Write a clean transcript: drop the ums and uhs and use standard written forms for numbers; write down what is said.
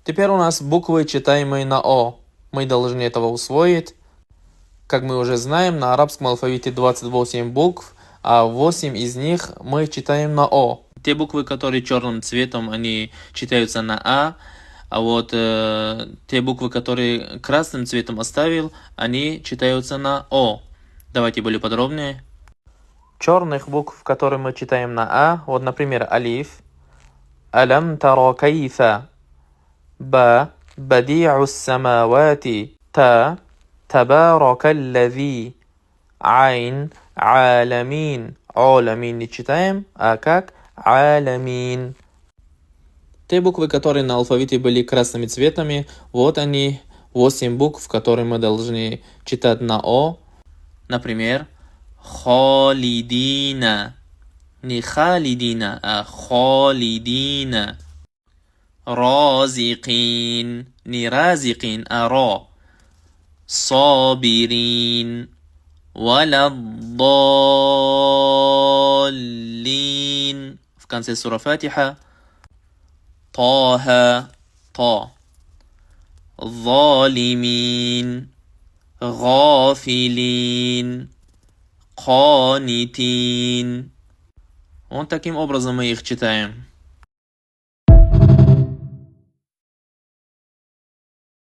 Теперь у нас буквы, читаемые на О. Мы должны этого усвоить. Как мы уже знаем, на арабском алфавите 28 букв, а 8 из них мы читаем на О. Те буквы, которые черным цветом, они читаются на а вот те буквы, которые красным цветом оставил, они читаются на О. Давайте более подробнее. Черных букв, которые мы читаем на А, вот, например, алиф, алям таро кайфа, ба, бади'у самавати, та, табарака аллази, айн, аламин. Аламин не читаем, а как? Аламин. Те буквы, которые на алфавите были красными цветами, вот они, 8 букв, которые мы должны читать на О. Например, خالدين. Не خالدين, а خالدين. رازقين. Не رازقين, а را. صابرين. ولا الضالين. В конце сура Фатиха. طه. طا. ظالمين. غافلين. قانتين. Вот таким образом мы их читаем.